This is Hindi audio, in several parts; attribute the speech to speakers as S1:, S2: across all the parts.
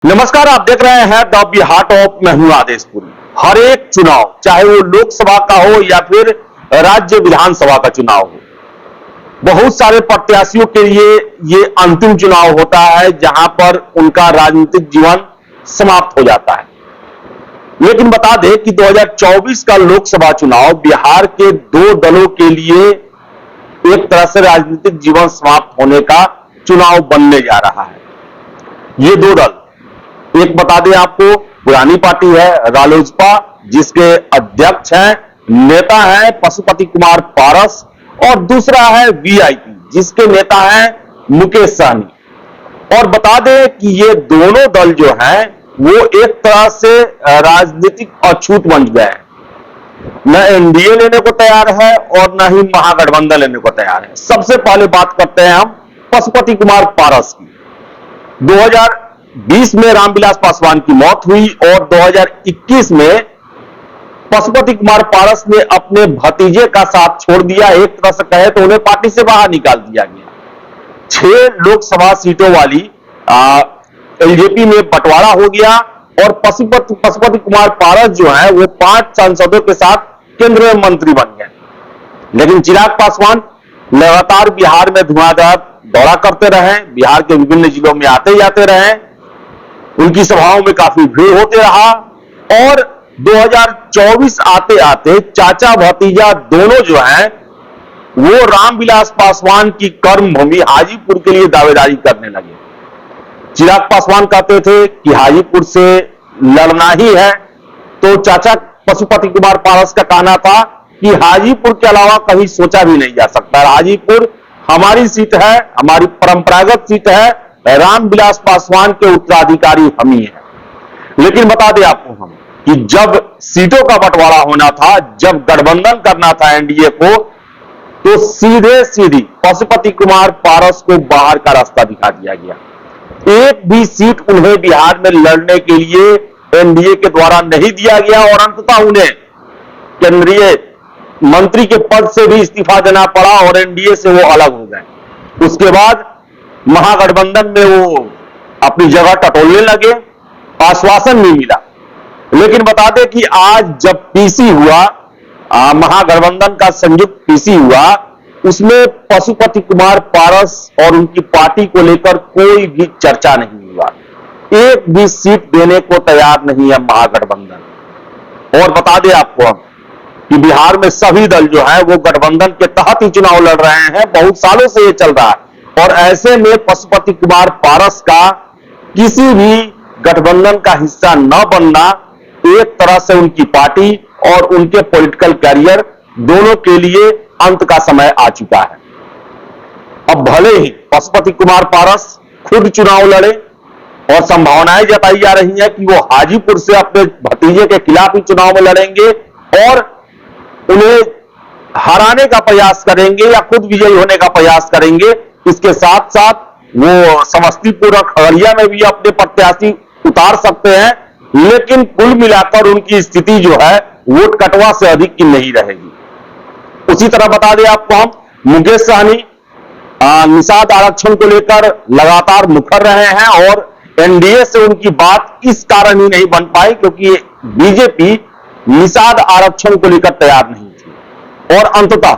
S1: नमस्कार, आप देख रहे हैं द बिहार टॉप। मैं हूं आदेशपुरी। हर एक चुनाव, चाहे वो लोकसभा का हो या फिर राज्य विधानसभा का चुनाव हो, बहुत सारे प्रत्याशियों के लिए ये अंतिम चुनाव होता है जहां पर उनका राजनीतिक जीवन समाप्त हो जाता है। लेकिन बता दें कि 2024 का लोकसभा चुनाव बिहार के दो दलों के लिए एक तरह से राजनीतिक जीवन समाप्त होने का चुनाव बनने जा रहा है। ये दो दल, एक बता दें आपको, पुरानी पार्टी है रालोसपा, जिसके अध्यक्ष हैं, नेता हैं पशुपति कुमार पारस, और दूसरा है वीआईपी, जिसके नेता हैं मुकेश सहनी। और बता दें कि ये दोनों दल जो हैं वो एक तरह से राजनीतिक अछूत बन गए हैं। न एनडीए लेने को तैयार है और न ही महागठबंधन लेने को तैयार है। सबसे पहले बात करते हैं हम पशुपति कुमार पारस की। 2020 में रामविलास पासवान की मौत हुई और 2021 में पशुपति कुमार पारस ने अपने भतीजे का साथ छोड़ दिया। एक तरह से कहे तो उन्हें पार्टी से बाहर निकाल दिया गया। 6 लोकसभा सीटों वाली एलजेपी में बंटवारा हो गया और पशुपति कुमार पारस जो है वो 5 सांसदों के साथ केंद्रीय मंत्री बन गए। लेकिन चिराग पासवान लगातार बिहार में धुआंधार दौरा करते रहे, बिहार के विभिन्न जिलों में आते जाते रहे, उनकी सभाओं में काफी भीड़ होते रहा। और 2024 आते आते चाचा भतीजा दोनों जो हैं वो रामविलास पासवान की कर्मभूमि हाजीपुर के लिए दावेदारी करने लगे। चिराग पासवान कहते थे कि हाजीपुर से लड़ना ही है, तो चाचा पशुपति कुमार पारस का कहना था कि हाजीपुर के अलावा कहीं सोचा भी नहीं जा सकता। हाजीपुर हमारी सीट है, हमारी परंपरागत सीट है, रामविलास पासवान के उत्तराधिकारी हम ही हैं। लेकिन बता दें आपको हम कि जब सीटों का बंटवारा होना था, जब गठबंधन करना था एनडीए को, तो सीधे सीधी पशुपति कुमार पारस को बाहर का रास्ता दिखा दिया गया। एक भी सीट उन्हें बिहार में लड़ने के लिए एनडीए के द्वारा नहीं दिया गया और अंततः उन्हें केंद्रीय मंत्री के पद से भी इस्तीफा देना पड़ा और एनडीए से वो अलग हो गए। उसके बाद महागठबंधन में वो अपनी जगह टटोलने लगे, आश्वासन नहीं मिला। लेकिन बता दें कि आज जब पीसी हुआ, महागठबंधन का संयुक्त पीसी हुआ, उसमें पशुपति कुमार पारस और उनकी पार्टी को लेकर कोई भी चर्चा नहीं हुआ। एक भी सीट देने को तैयार नहीं है महागठबंधन। और बता दें आपको हम कि बिहार में सभी दल जो है वो गठबंधन के तहत ही चुनाव लड़ रहे हैं, बहुत सालों से ये चल रहा है। और ऐसे में पशुपति कुमार पारस का किसी भी गठबंधन का हिस्सा न बनना एक तरह से उनकी पार्टी और उनके पॉलिटिकल कैरियर दोनों के लिए अंत का समय आ चुका है। अब भले ही पशुपति कुमार पारस खुद चुनाव लड़े और संभावनाएं जताई जा रही है कि वो हाजीपुर से अपने भतीजे के खिलाफ ही चुनाव में लड़ेंगे और उन्हें हराने का प्रयास करेंगे या खुद विजयी होने का प्रयास करेंगे। इसके साथ साथ वो समस्तीपुर और खगड़िया में भी अपने प्रत्याशी उतार सकते हैं। लेकिन कुल मिलाकर उनकी स्थिति जो है वोट कटवा से अधिक की नहीं रहेगी। उसी तरह बता दें आपको हम, मुकेश सहनी निषाद आरक्षण को लेकर लगातार मुखर रहे हैं और एनडीए से उनकी बात इस कारण ही नहीं बन पाई क्योंकि बीजेपी निषाद आरक्षण को लेकर तैयार नहीं थी और अंततः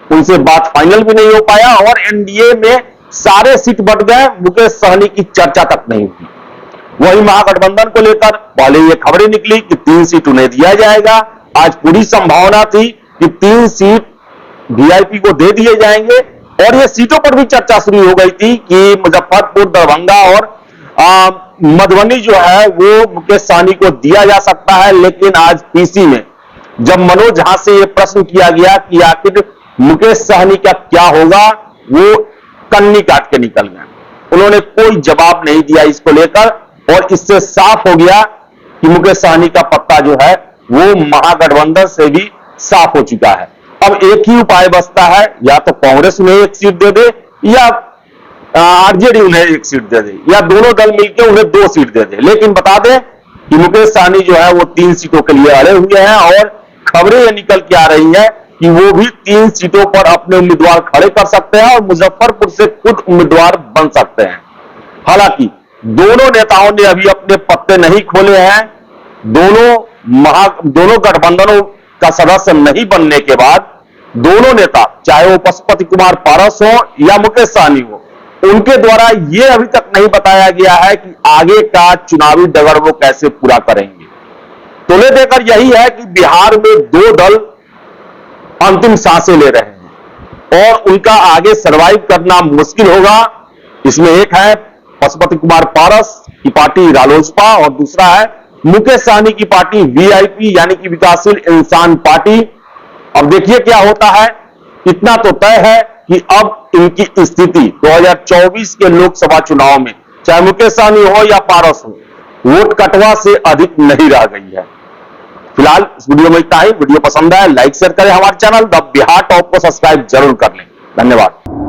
S1: उनसे बात फाइनल भी नहीं हो पाया और एनडीए में सारे सीट बंट गए। मुकेश सहनी की चर्चा तक नहीं हुई। वही महागठबंधन को लेकर पहले ये खबरें निकली कि 3 सीट उन्हें दिया जाएगा। आज पूरी संभावना थी कि 3 सीट वीआईपी को दे दिए जाएंगे और ये सीटों पर भी चर्चा शुरू हो गई थी कि मुजफ्फरपुर, दरभंगा और मधुबनी जो है वो मुकेश सहनी को दिया जा सकता है। लेकिन आज पीसी में जब मनोज झा से यह प्रश्न किया गया कि आखिर मुकेश सहनी का क्या होगा, वो कन्नी काट के निकल गए। उन्होंने कोई जवाब नहीं दिया इसको लेकर और इससे साफ हो गया कि मुकेश सहनी का पत्ता जो है वो महागठबंधन से भी साफ हो चुका है। अब एक ही उपाय बचता है, या तो कांग्रेस उन्हें 1 सीट दे दे या आरजेडी उन्हें 1 सीट दे दे या दोनों दल मिलकर उन्हें 2 सीट दे दे। लेकिन बता दें कि मुकेश सहनी जो है वो 3 सीटों के लिए अड़े हुए हैं और खबरें ये निकल के आ रही हैं कि वो भी 3 सीटों पर अपने उम्मीदवार खड़े कर सकते हैं और मुजफ्फरपुर से खुद उम्मीदवार बन सकते हैं। हालांकि दोनों नेताओं ने अभी अपने पत्ते नहीं खोले हैं। दोनों गठबंधनों का सदस्य नहीं बनने के बाद दोनों नेता, चाहे वो पशुपति कुमार पारस हो या मुकेश सहनी हो, उनके द्वारा यह अभी तक नहीं बताया गया है कि आगे का चुनावी डगर वो कैसे पूरा करेंगे। तोले देकर यही है कि बिहार में दो दल अंतिम सांसें ले रहे हैं और उनका आगे सरवाइव करना मुश्किल होगा। इसमें एक है पशुपति कुमार पारस की पार्टी रालोसपा और दूसरा है मुकेश सहनी की पार्टी वीआईपी यानी कि विकासशील इंसान पार्टी। अब देखिए क्या होता है। इतना तो तय है कि अब इनकी स्थिति 2024 के लोकसभा चुनाव में चाहे मुकेश सहनी हो या पारस हो, वोट कटवा से अधिक नहीं रह गई है। फिलहाल इस वीडियो में इतना ही। वीडियो पसंद आए लाइक शेयर करें, हमारे चैनल द बिहार टॉप को सब्सक्राइब जरूर कर लें। धन्यवाद।